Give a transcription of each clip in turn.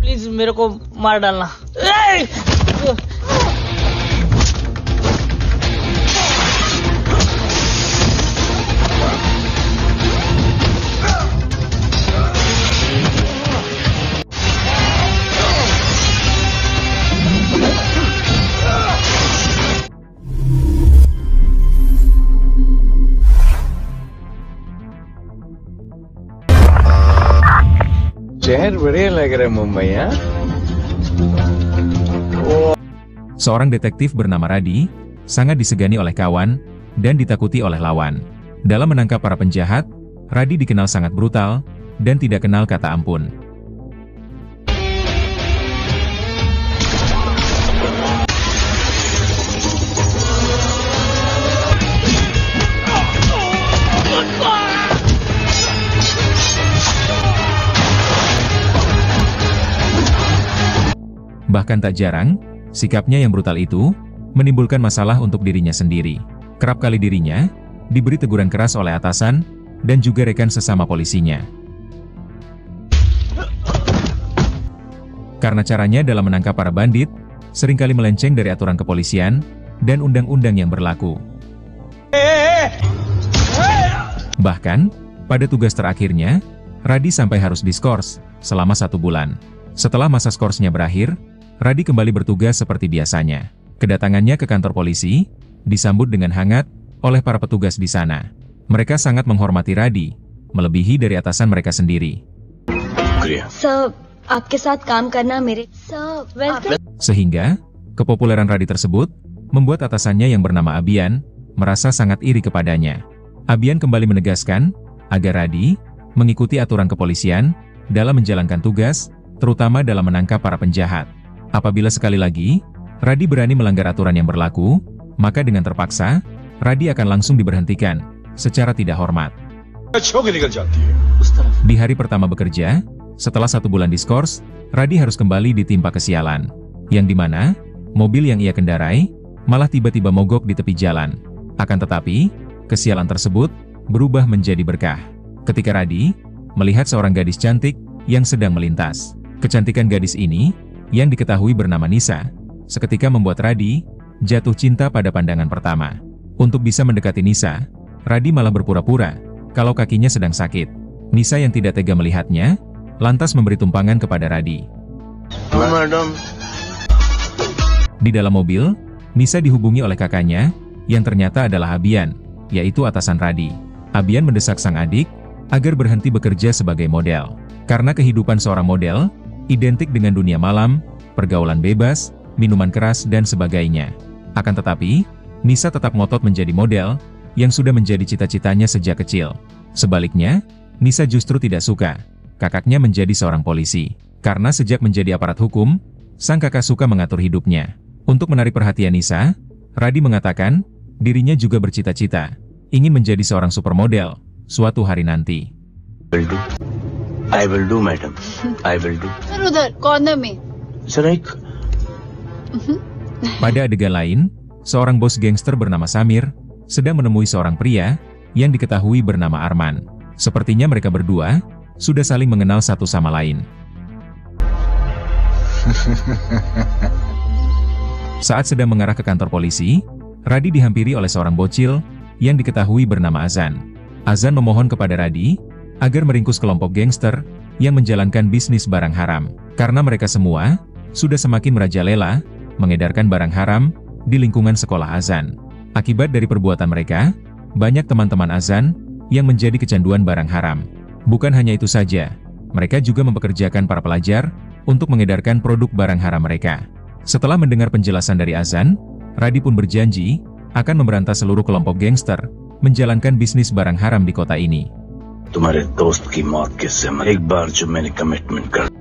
प्लीज मेरे को मार डालना। शहर बढ़िया लग रहा है Mumbai ya. Seorang detektif bernama Radi sangat disegani oleh kawan dan ditakuti oleh lawan. Dalam menangkap para penjahat, Radi dikenal sangat brutal dan tidak kenal kata ampun. Bahkan tak jarang, sikapnya yang brutal itu menimbulkan masalah untuk dirinya sendiri. Kerap kali dirinya diberi teguran keras oleh atasan dan juga rekan sesama polisinya. Karena caranya dalam menangkap para bandit seringkali melenceng dari aturan kepolisian dan undang-undang yang berlaku. Bahkan, pada tugas terakhirnya, Radi sampai harus diskors selama 1 bulan. Setelah masa skorsnya berakhir, Radi kembali bertugas seperti biasanya. Kedatangannya ke kantor polisi disambut dengan hangat oleh para petugas di sana. Mereka sangat menghormati Radi, melebihi dari atasan mereka sendiri. Sehingga, kepopuleran Radi tersebut membuat atasannya yang bernama Abian merasa sangat iri kepadanya. Abian kembali menegaskan agar Radi mengikuti aturan kepolisian dalam menjalankan tugas, terutama dalam menangkap para penjahat. Apabila sekali lagi, Radi berani melanggar aturan yang berlaku, maka dengan terpaksa, Radi akan langsung diberhentikan, secara tidak hormat. Di hari pertama bekerja, setelah 1 bulan diskors, Radi harus kembali ditimpa kesialan. Yang dimana, mobil yang ia kendarai, malah tiba-tiba mogok di tepi jalan. Akan tetapi, kesialan tersebut berubah menjadi berkah. Ketika Radi melihat seorang gadis cantik yang sedang melintas. Kecantikan gadis ini, yang diketahui bernama Nisa, seketika membuat Radi jatuh cinta pada pandangan pertama. Untuk bisa mendekati Nisa, Radi malah berpura-pura kalau kakinya sedang sakit. Nisa yang tidak tega melihatnya, lantas memberi tumpangan kepada Radi. Di dalam mobil, Nisa dihubungi oleh kakaknya, yang ternyata adalah Abian, yaitu atasan Radi. Abian mendesak sang adik agar berhenti bekerja sebagai model. Karena kehidupan seorang model identik dengan dunia malam, pergaulan bebas, minuman keras dan sebagainya. Akan tetapi, Nisa tetap ngotot menjadi model, yang sudah menjadi cita-citanya sejak kecil. Sebaliknya, Nisa justru tidak suka kakaknya menjadi seorang polisi. Karena sejak menjadi aparat hukum, sang kakak suka mengatur hidupnya. Untuk menarik perhatian Nisa, Radi mengatakan, dirinya juga bercita-cita, ingin menjadi seorang supermodel, suatu hari nanti. I will do, madam. I will do. Sir, udhar, corner mein. Sir, Pada adegan lain, seorang bos gangster bernama Samir sedang menemui seorang pria yang diketahui bernama Arman. Sepertinya mereka berdua sudah saling mengenal satu sama lain. Saat sedang mengarah ke kantor polisi, Radi dihampiri oleh seorang bocil yang diketahui bernama Azan. Azan memohon kepada Radi agar meringkus kelompok gangster yang menjalankan bisnis barang haram. Karena mereka semua sudah semakin merajalela mengedarkan barang haram di lingkungan sekolah Azan. Akibat dari perbuatan mereka, banyak teman-teman Azan yang menjadi kecanduan barang haram. Bukan hanya itu saja, mereka juga mempekerjakan para pelajar untuk mengedarkan produk barang haram mereka. Setelah mendengar penjelasan dari Azan, Radi pun berjanji akan memberantas seluruh kelompok gangster menjalankan bisnis barang haram di kota ini.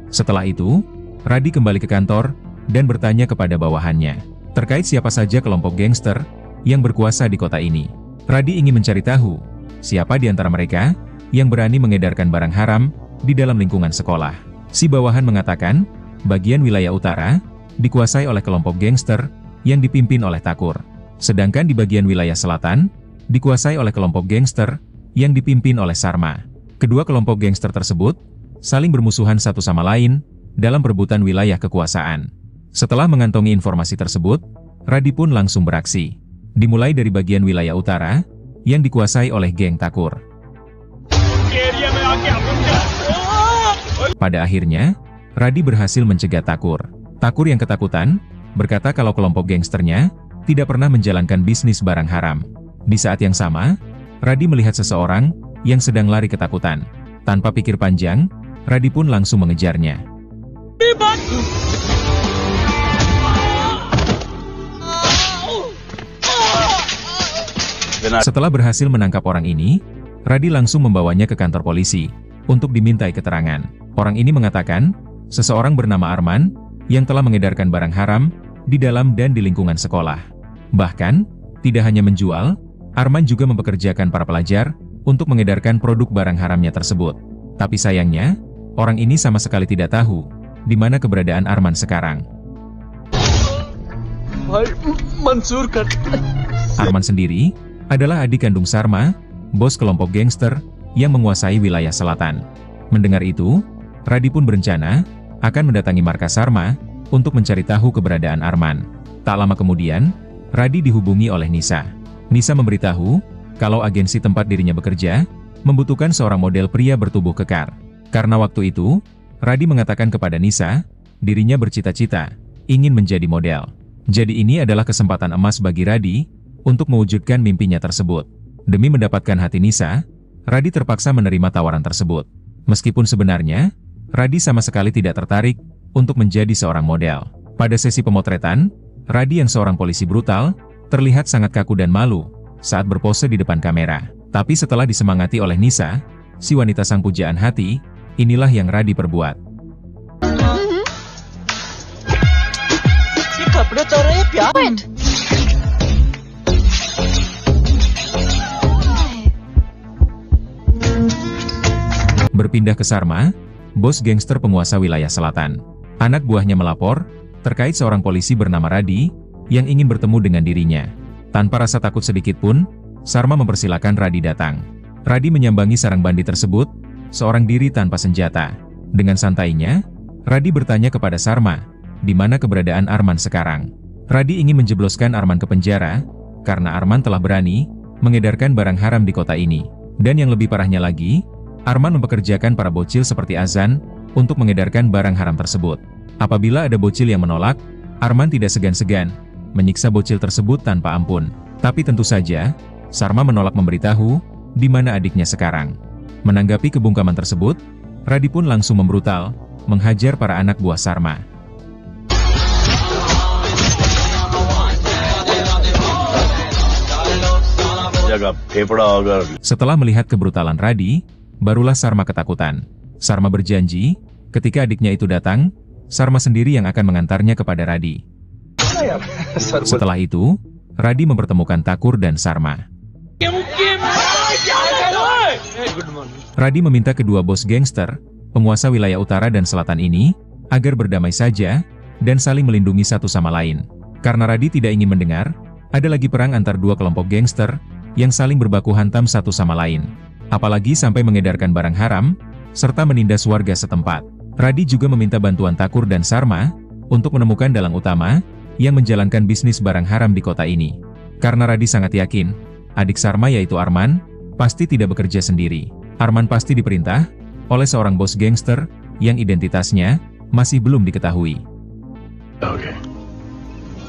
Setelah itu, Radi kembali ke kantor dan bertanya kepada bawahannya terkait siapa saja kelompok gangster yang berkuasa di kota ini. Radi ingin mencari tahu siapa di antara mereka yang berani mengedarkan barang haram di dalam lingkungan sekolah. Si bawahan mengatakan, bagian wilayah utara dikuasai oleh kelompok gangster yang dipimpin oleh Takur. Sedangkan di bagian wilayah selatan, dikuasai oleh kelompok gangster yang dipimpin oleh Sarma. Kedua kelompok gangster tersebut saling bermusuhan satu sama lain dalam perebutan wilayah kekuasaan. Setelah mengantongi informasi tersebut, Radi pun langsung beraksi. Dimulai dari bagian wilayah utara yang dikuasai oleh geng Thakur. Pada akhirnya, Radi berhasil mencegah Thakur. Thakur yang ketakutan berkata kalau kelompok gangsternya tidak pernah menjalankan bisnis barang haram. Di saat yang sama, Radi melihat seseorang yang sedang lari ketakutan. Tanpa pikir panjang, Radi pun langsung mengejarnya. Setelah berhasil menangkap orang ini, Radi langsung membawanya ke kantor polisi untuk dimintai keterangan. Orang ini mengatakan, seseorang bernama Arman yang telah mengedarkan barang haram di dalam dan di lingkungan sekolah. Bahkan, tidak hanya menjual, Arman juga mempekerjakan para pelajar untuk mengedarkan produk barang haramnya tersebut. Tapi sayangnya, orang ini sama sekali tidak tahu di mana keberadaan Arman sekarang. Arman sendiri adalah adik kandung Sarma, bos kelompok gangster yang menguasai wilayah selatan. Mendengar itu, Radi pun berencana akan mendatangi markas Sarma untuk mencari tahu keberadaan Arman. Tak lama kemudian, Radi dihubungi oleh Nisa. Nisa memberitahu kalau agensi tempat dirinya bekerja membutuhkan seorang model pria bertubuh kekar. Karena waktu itu, Radi mengatakan kepada Nisa, dirinya bercita-cita ingin menjadi model. Jadi ini adalah kesempatan emas bagi Radi untuk mewujudkan mimpinya tersebut. Demi mendapatkan hati Nisa, Radi terpaksa menerima tawaran tersebut. Meskipun sebenarnya, Radi sama sekali tidak tertarik untuk menjadi seorang model. Pada sesi pemotretan, Radi yang seorang polisi brutal, terlihat sangat kaku dan malu saat berpose di depan kamera. Tapi setelah disemangati oleh Nisa, si wanita sang pujaan hati, inilah yang Radi perbuat. Berpindah ke Sarma, bos gangster penguasa wilayah selatan. Anak buahnya melapor terkait seorang polisi bernama Radi yang ingin bertemu dengan dirinya. Tanpa rasa takut sedikit pun, Sarma mempersilahkan Radi datang. Radi menyambangi sarang bandit tersebut, seorang diri tanpa senjata. Dengan santainya, Radi bertanya kepada Sarma, di mana keberadaan Arman sekarang. Radi ingin menjebloskan Arman ke penjara, karena Arman telah berani mengedarkan barang haram di kota ini. Dan yang lebih parahnya lagi, Arman mempekerjakan para bocil seperti Azan untuk mengedarkan barang haram tersebut. Apabila ada bocil yang menolak, Arman tidak segan-segan menyiksa bocil tersebut tanpa ampun. Tapi tentu saja, Sarma menolak memberitahu di mana adiknya sekarang. Menanggapi kebungkaman tersebut, Radi pun langsung membrutal, menghajar para anak buah Sarma. Setelah melihat kebrutalan Radi, barulah Sarma ketakutan. Sarma berjanji, ketika adiknya itu datang, Sarma sendiri yang akan mengantarnya kepada Radi. Setelah itu, Radi mempertemukan Thakur dan Sarma. Radi meminta kedua bos gangster, penguasa wilayah utara dan selatan ini, agar berdamai saja, dan saling melindungi satu sama lain. Karena Radi tidak ingin mendengar, ada lagi perang antar dua kelompok gangster, yang saling berbaku hantam satu sama lain. Apalagi sampai mengedarkan barang haram, serta menindas warga setempat. Radi juga meminta bantuan Thakur dan Sarma, untuk menemukan dalang utama, yang menjalankan bisnis barang haram di kota ini. Karena Radi sangat yakin, adik Sarma yaitu Arman, pasti tidak bekerja sendiri. Arman pasti diperintah, oleh seorang bos gangster, yang identitasnya, masih belum diketahui.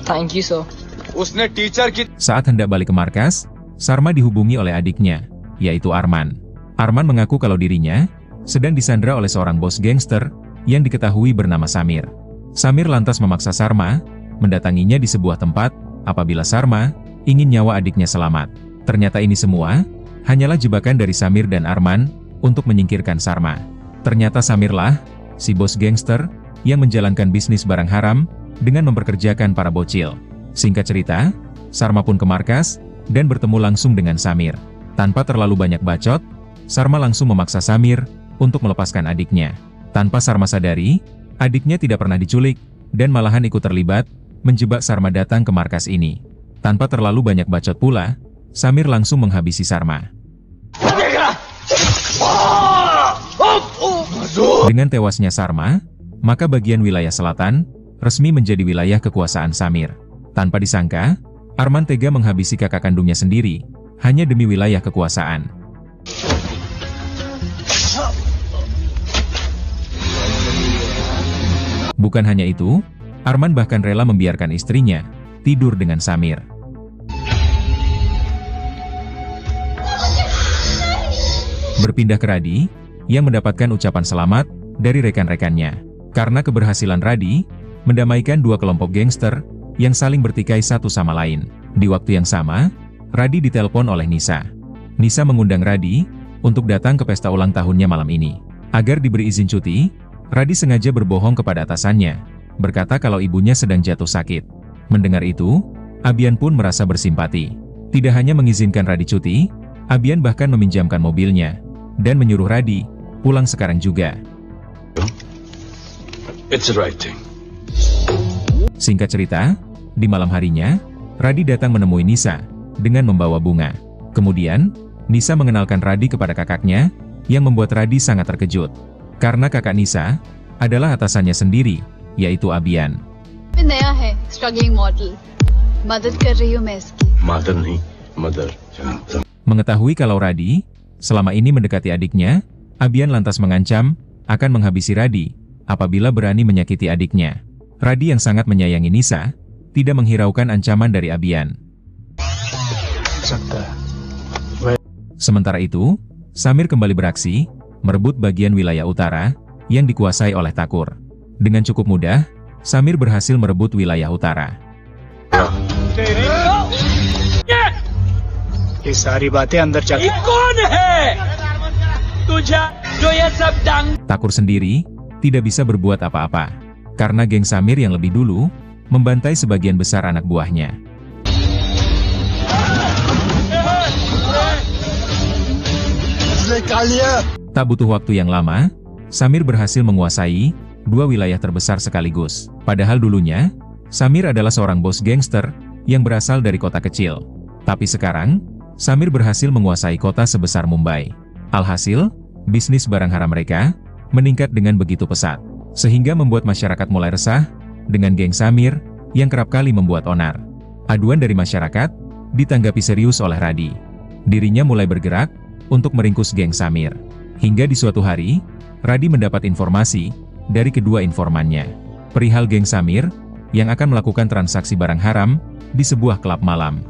Thank you, sir. Saat hendak balik ke markas, Sarma dihubungi oleh adiknya, yaitu Arman. Arman mengaku kalau dirinya sedang disandra oleh seorang bos gangster yang diketahui bernama Samir. Samir lantas memaksa Sarma mendatanginya di sebuah tempat apabila Sarma ingin nyawa adiknya selamat. Ternyata ini semua hanyalah jebakan dari Samir dan Arman untuk menyingkirkan Sarma. Ternyata Samirlah si bos gangster yang menjalankan bisnis barang haram dengan memperkerjakan para bocil. Singkat cerita, Sarma pun ke markas dan bertemu langsung dengan Samir. Tanpa terlalu banyak bacot, Sarma langsung memaksa Samir untuk melepaskan adiknya. Tanpa Sarma sadari, adiknya tidak pernah diculik, dan malahan ikut terlibat, menjebak Sarma datang ke markas ini. Tanpa terlalu banyak bacot pula, Samir langsung menghabisi Sarma. Dengan tewasnya Sarma, maka bagian wilayah selatan resmi menjadi wilayah kekuasaan Samir. Tanpa disangka, Arman tega menghabisi kakak kandungnya sendiri hanya demi wilayah kekuasaan. Bukan hanya itu, Arman bahkan rela membiarkan istrinya tidur dengan Samir. Berpindah ke Radi, yang mendapatkan ucapan selamat dari rekan-rekannya. Karena keberhasilan Radi mendamaikan dua kelompok gangster yang saling bertikai satu sama lain. Di waktu yang sama, Radi ditelepon oleh Nisa. Nisa mengundang Radi untuk datang ke pesta ulang tahunnya malam ini. Agar diberi izin cuti, Radi sengaja berbohong kepada atasannya, berkata kalau ibunya sedang jatuh sakit. Mendengar itu, Abian pun merasa bersimpati. Tidak hanya mengizinkan Radi cuti, Abian bahkan meminjamkan mobilnya, dan menyuruh Radi pulang sekarang juga. It's the right thing. Singkat cerita, di malam harinya, Radi datang menemui Nisa dengan membawa bunga. Kemudian, Nisa mengenalkan Radi kepada kakaknya, yang membuat Radi sangat terkejut. Karena kakak Nisa adalah atasannya sendiri, yaitu Abian. मैं नया है, struggling model. मदद कर रही हूँ मैं इसकी. Mother nahi, mother. Mengetahui kalau Radi selama ini mendekati adiknya, Abian lantas mengancam akan menghabisi Radi apabila berani menyakiti adiknya. Radi yang sangat menyayangi Nisa tidak menghiraukan ancaman dari Abian. Sementara itu, Samir kembali beraksi, merebut bagian wilayah utara yang dikuasai oleh Takur. Dengan cukup mudah, Samir berhasil merebut wilayah utara. ये सारी बातें अंदर चल। Takur sendiri tidak bisa berbuat apa-apa, karena geng Samir yang lebih dulu membantai sebagian besar anak buahnya. Tak butuh waktu yang lama, Samir berhasil menguasai dua wilayah terbesar sekaligus. Padahal dulunya, Samir adalah seorang bos gangster yang berasal dari kota kecil. Tapi sekarang, Samir berhasil menguasai kota sebesar Mumbai. Alhasil, bisnis barang haram mereka meningkat dengan begitu pesat, sehingga membuat masyarakat mulai resah dengan geng Samir yang kerap kali membuat onar. Aduan dari masyarakat ditanggapi serius oleh Radi. Dirinya mulai bergerak untuk meringkus geng Samir. Hingga di suatu hari, Radi mendapat informasi dari kedua informannya perihal geng Samir yang akan melakukan transaksi barang haram di sebuah klub malam.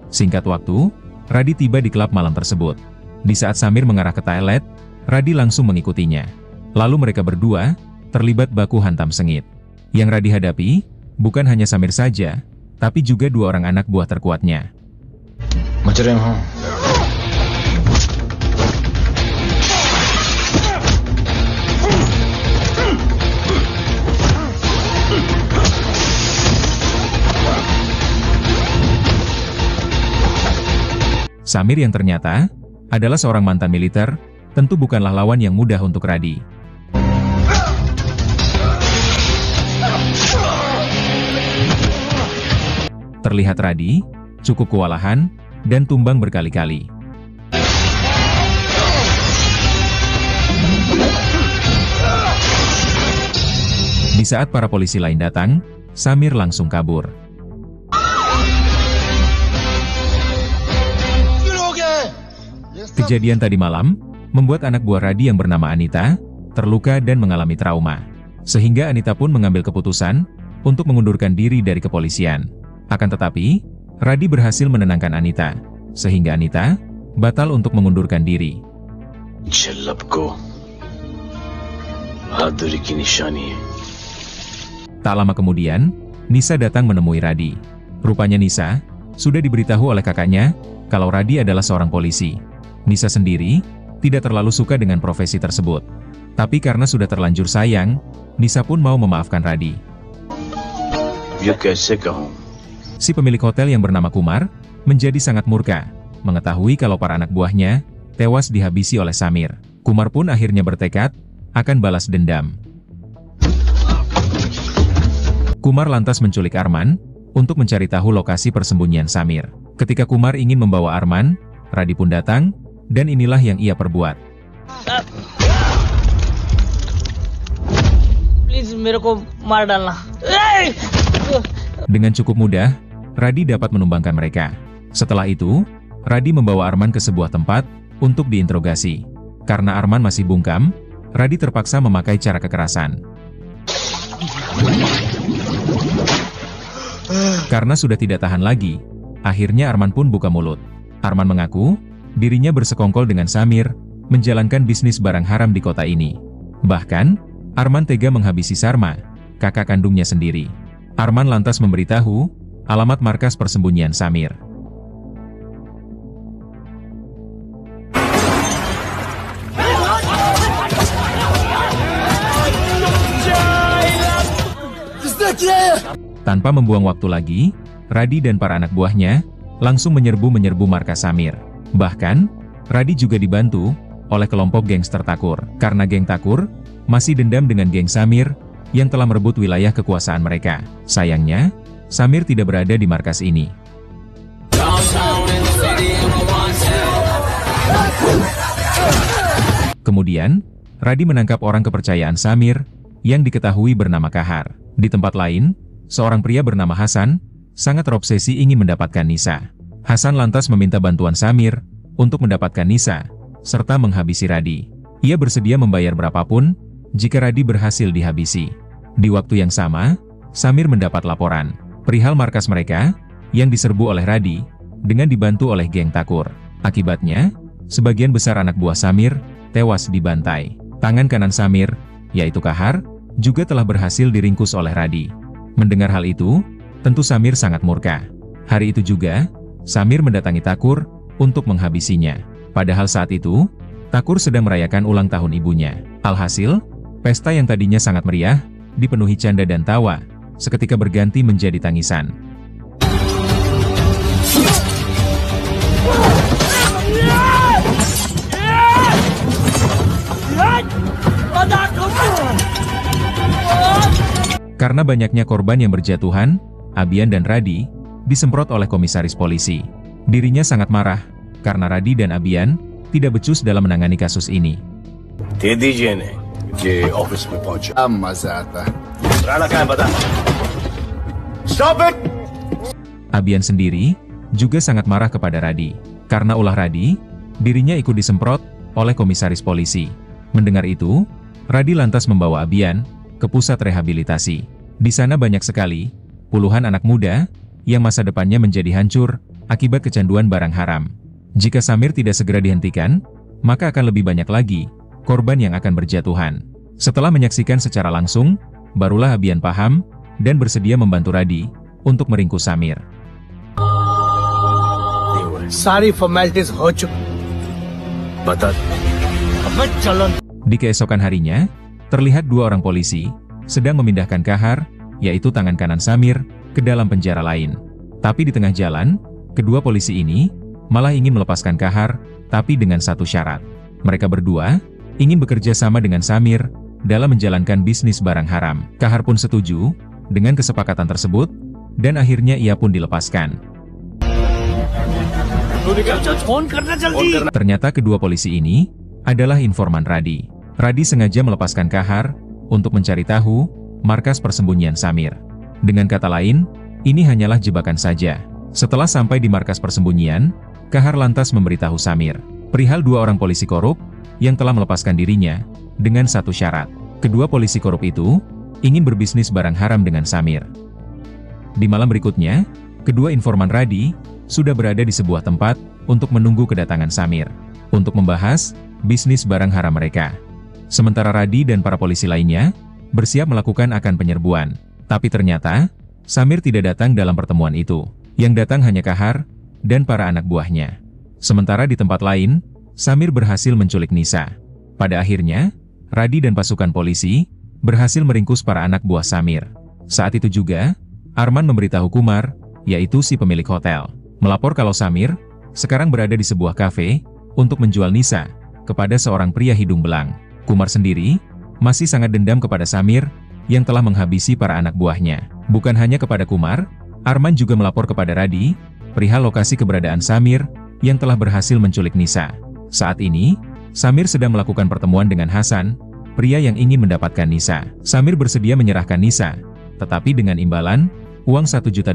Singkat waktu, Radi tiba di klub malam tersebut. Di saat Samir mengarah ke toilet, Radi langsung mengikutinya. Lalu mereka berdua terlibat baku hantam sengit. Yang Radi hadapi bukan hanya Samir saja, tapi juga dua orang anak buah terkuatnya. Samir yang ternyata adalah seorang mantan militer, tentu bukanlah lawan yang mudah untuk Radi. Terlihat Radi cukup kewalahan dan tumbang berkali-kali. Di saat para polisi lain datang, Samir langsung kabur. Kejadian tadi malam membuat anak buah Radi yang bernama Anita terluka dan mengalami trauma. Sehingga Anita pun mengambil keputusan untuk mengundurkan diri dari kepolisian. Akan tetapi, Radi berhasil menenangkan Anita, sehingga Anita batal untuk mengundurkan diri. Tak lama kemudian, Nisa datang menemui Radi. Rupanya Nisa sudah diberitahu oleh kakaknya kalau Radi adalah seorang polisi. Nisa sendiri tidak terlalu suka dengan profesi tersebut. Tapi karena sudah terlanjur sayang, Nisa pun mau memaafkan Radi. Si pemilik hotel yang bernama Kumar menjadi sangat murka, mengetahui kalau para anak buahnya tewas dihabisi oleh Samir. Kumar pun akhirnya bertekad akan balas dendam. Kumar lantas menculik Arman untuk mencari tahu lokasi persembunyian Samir. Ketika Kumar ingin membawa Arman, Radi pun datang, dan inilah yang ia perbuat. Please मेरे को मार डालना। Dengan cukup mudah, Radi dapat menumbangkan mereka. Setelah itu, Radi membawa Arman ke sebuah tempat untuk diinterogasi. Karena Arman masih bungkam, Radi terpaksa memakai cara kekerasan. Karena sudah tidak tahan lagi, akhirnya Arman pun buka mulut. Arman mengaku, dirinya bersekongkol dengan Samir, menjalankan bisnis barang haram di kota ini. Bahkan, Arman tega menghabisi Sarma, kakak kandungnya sendiri. Arman lantas memberitahu alamat markas persembunyian Samir. Tanpa membuang waktu lagi, Radi dan para anak buahnya langsung menyerbu markas Samir. Bahkan, Radi juga dibantu oleh kelompok gangster Takur. Karena geng Takur masih dendam dengan geng Samir yang telah merebut wilayah kekuasaan mereka. Sayangnya, Samir tidak berada di markas ini. Kemudian, Radi menangkap orang kepercayaan Samir yang diketahui bernama Kahar. Di tempat lain, seorang pria bernama Hasan sangat terobsesi ingin mendapatkan Nisa. Hasan lantas meminta bantuan Samir untuk mendapatkan Nisa, serta menghabisi Radi. Ia bersedia membayar berapapun jika Radi berhasil dihabisi. Di waktu yang sama, Samir mendapat laporan perihal markas mereka yang diserbu oleh Radi dengan dibantu oleh geng Takur. Akibatnya, sebagian besar anak buah Samir tewas dibantai. Tangan kanan Samir, yaitu Kahar, juga telah berhasil diringkus oleh Radi. Mendengar hal itu, tentu Samir sangat murka. Hari itu juga, Samir mendatangi Takur untuk menghabisinya. Padahal saat itu, Takur sedang merayakan ulang tahun ibunya. Alhasil, pesta yang tadinya sangat meriah, dipenuhi canda dan tawa, seketika berganti menjadi tangisan. Karena banyaknya korban yang berjatuhan, Abian dan Radi disemprot oleh komisaris polisi. Dirinya sangat marah, karena Radi dan Abian tidak becus dalam menangani kasus ini. Stop it! Abian sendiri juga sangat marah kepada Radi. Karena ulah Radi, dirinya ikut disemprot oleh komisaris polisi. Mendengar itu, Radi lantas membawa Abian ke pusat rehabilitasi. Di sana banyak sekali puluhan anak muda yang masa depannya menjadi hancur akibat kecanduan barang haram. Jika Samir tidak segera dihentikan, maka akan lebih banyak lagi korban yang akan berjatuhan. Setelah menyaksikan secara langsung, barulah Abian paham dan bersedia membantu Radi untuk meringkus Samir. सारी formalities हो चुकी। बता। अब चलो। Di keesokan harinya, terlihat dua orang polisi sedang memindahkan Kahar, yaitu tangan kanan Samir, ke dalam penjara lain. Tapi di tengah jalan, kedua polisi ini malah ingin melepaskan Kahar, tapi dengan satu syarat. Mereka berdua ingin bekerja sama dengan Samir dalam menjalankan bisnis barang haram. Kahar pun setuju dengan kesepakatan tersebut, dan akhirnya ia pun dilepaskan. Ternyata kedua polisi ini adalah informan Radi. Radi sengaja melepaskan Kahar untuk mencari tahu markas persembunyian Samir. Dengan kata lain, ini hanyalah jebakan saja. Setelah sampai di markas persembunyian, Kahar lantas memberitahu Samir perihal dua orang polisi korup yang telah melepaskan dirinya dengan satu syarat. Kedua polisi korup itu ingin berbisnis barang haram dengan Samir. Di malam berikutnya, kedua informan Radi sudah berada di sebuah tempat untuk menunggu kedatangan Samir untuk membahas bisnis barang haram mereka. Sementara Radi dan para polisi lainnya bersiap melakukan akan penyerbuan. Tapi ternyata, Samir tidak datang dalam pertemuan itu. Yang datang hanya Kahar dan para anak buahnya. Sementara di tempat lain, Samir berhasil menculik Nisa. Pada akhirnya, Radi dan pasukan polisi berhasil meringkus para anak buah Samir. Saat itu juga, Arman memberitahu Kumar, yaitu si pemilik hotel, melapor kalau Samir sekarang berada di sebuah kafe untuk menjual Nisa kepada seorang pria hidung belang. Kumar sendiri masih sangat dendam kepada Samir yang telah menghabisi para anak buahnya. Bukan hanya kepada Kumar, Arman juga melapor kepada Radi perihal lokasi keberadaan Samir yang telah berhasil menculik Nisa. Saat ini, Samir sedang melakukan pertemuan dengan Hasan, pria yang ingin mendapatkan Nisa. Samir bersedia menyerahkan Nisa, tetapi dengan imbalan, uang $1 juta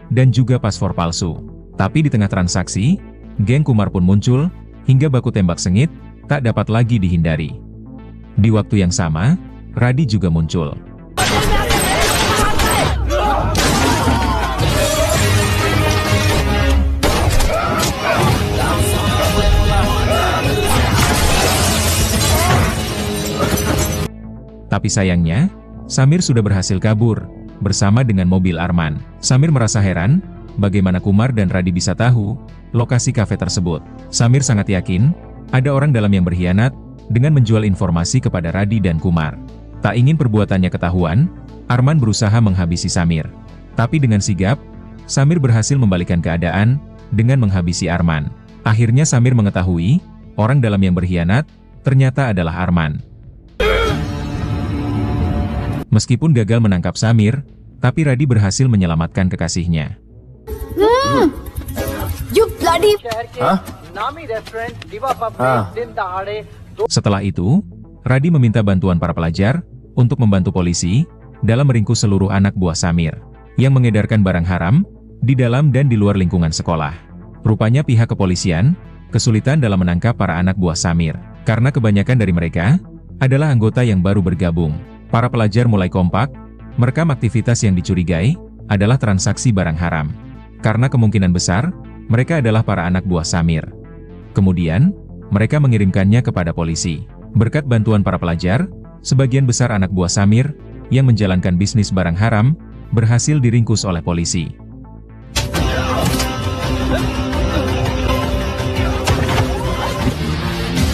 dan juga paspor palsu. Tapi di tengah transaksi, geng Kumar pun muncul, hingga baku tembak sengit, tak dapat lagi dihindari. Di waktu yang sama, Radi juga muncul. Tapi sayangnya, Samir sudah berhasil kabur, bersama dengan mobil Arman. Samir merasa heran, bagaimana Kumar dan Radi bisa tahu lokasi kafe tersebut. Samir sangat yakin, ada orang dalam yang berkhianat, dengan menjual informasi kepada Radi dan Kumar. Tak ingin perbuatannya ketahuan, Arman berusaha menghabisi Samir. Tapi dengan sigap, Samir berhasil membalikkan keadaan, dengan menghabisi Arman. Akhirnya Samir mengetahui, orang dalam yang berkhianat, ternyata adalah Arman. Meskipun gagal menangkap Samir, tapi Radi berhasil menyelamatkan kekasihnya. You bloody... Setelah itu, Radi meminta bantuan para pelajar untuk membantu polisi dalam meringkus seluruh anak buah Samir yang mengedarkan barang haram di dalam dan di luar lingkungan sekolah. Rupanya pihak kepolisian kesulitan dalam menangkap para anak buah Samir karena kebanyakan dari mereka adalah anggota yang baru bergabung. Para pelajar mulai kompak, merekam aktivitas yang dicurigai adalah transaksi barang haram. Karena kemungkinan besar, mereka adalah para anak buah Samir. Kemudian, mereka mengirimkannya kepada polisi. Berkat bantuan para pelajar, sebagian besar anak buah Samir yang menjalankan bisnis barang haram berhasil diringkus oleh polisi.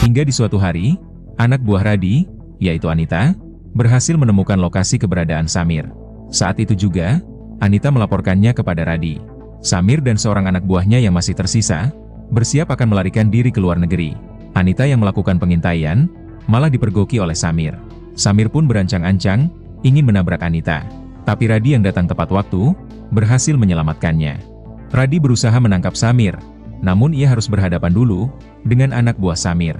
Hingga di suatu hari, anak buah Radi, yaitu Anita, berhasil menemukan lokasi keberadaan Samir. Saat itu juga, Anita melaporkannya kepada Radi. Samir dan seorang anak buahnya yang masih tersisa, bersiap akan melarikan diri ke luar negeri. Anita yang melakukan pengintaian, malah dipergoki oleh Samir. Samir pun berancang-ancang, ingin menabrak Anita. Tapi Radi yang datang tepat waktu, berhasil menyelamatkannya. Radi berusaha menangkap Samir, namun ia harus berhadapan dulu, dengan anak buah Samir.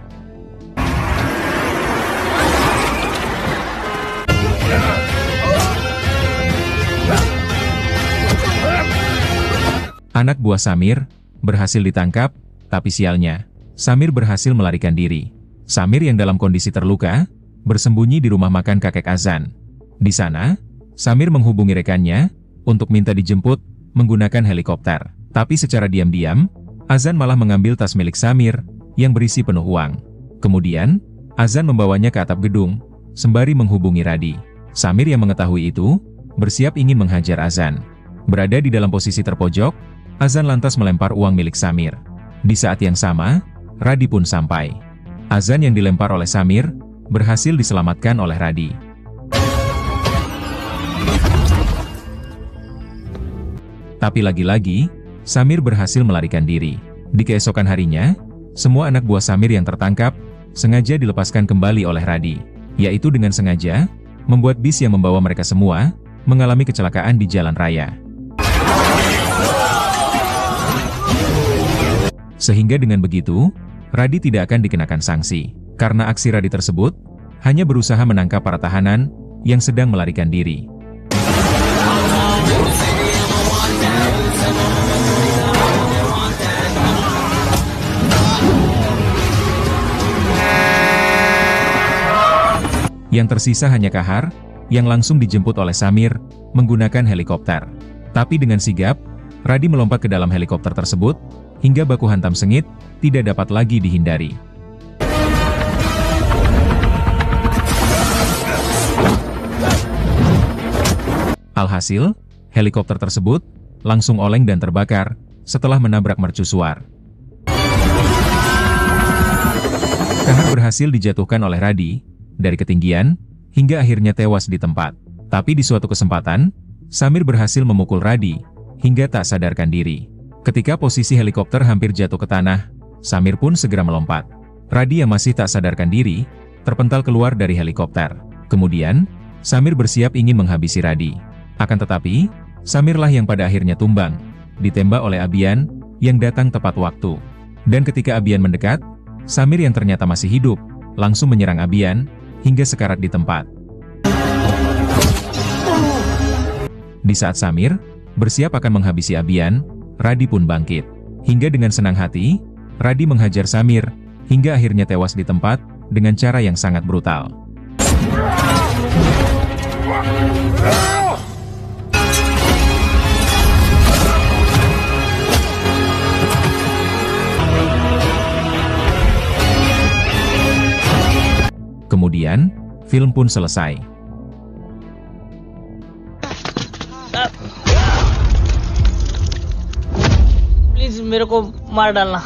Anak buah Samir berhasil ditangkap, tapi sialnya, Samir berhasil melarikan diri. Samir yang dalam kondisi terluka, bersembunyi di rumah makan kakek Azan. Di sana, Samir menghubungi rekannya untuk minta dijemput menggunakan helikopter. Tapi secara diam-diam, Azan malah mengambil tas milik Samir yang berisi penuh uang. Kemudian, Azan membawanya ke atap gedung, sembari menghubungi Radi. Samir yang mengetahui itu, bersiap ingin menghajar Azan. Berada di dalam posisi terpojok, Azan lantas melempar uang milik Samir. Di saat yang sama, Radi pun sampai. Azan yang dilempar oleh Samir, berhasil diselamatkan oleh Radi. Tapi lagi-lagi, Samir berhasil melarikan diri. Di keesokan harinya, semua anak buah Samir yang tertangkap, sengaja dilepaskan kembali oleh Radi. Yaitu dengan sengaja, membuat bis yang membawa mereka semua, mengalami kecelakaan di jalan raya. Sehingga dengan begitu, Radi tidak akan dikenakan sanksi. Karena aksi Radi tersebut, hanya berusaha menangkap para tahanan yang sedang melarikan diri. Yang tersisa hanya Kahar, yang langsung dijemput oleh Samir, menggunakan helikopter. Tapi dengan sigap, Radi melompat ke dalam helikopter tersebut, hingga baku hantam sengit, tidak dapat lagi dihindari. Alhasil, helikopter tersebut langsung oleng dan terbakar setelah menabrak mercusuar. Kahar berhasil dijatuhkan oleh Radi dari ketinggian hingga akhirnya tewas di tempat. Tapi di suatu kesempatan, Samir berhasil memukul Radi hingga tak sadarkan diri. Ketika posisi helikopter hampir jatuh ke tanah, Samir pun segera melompat. Radi yang masih tak sadarkan diri, terpental keluar dari helikopter. Kemudian, Samir bersiap ingin menghabisi Radi. Akan tetapi, Samirlah yang pada akhirnya tumbang, ditembak oleh Abian, yang datang tepat waktu. Dan ketika Abian mendekat, Samir yang ternyata masih hidup, langsung menyerang Abian, hingga sekarat di tempat. Di saat Samir bersiap akan menghabisi Abian, Radi pun bangkit. Hingga dengan senang hati, Radi menghajar Samir, hingga akhirnya tewas di tempat, dengan cara yang sangat brutal. Kemudian, film pun selesai. Please मेरे को मार डालना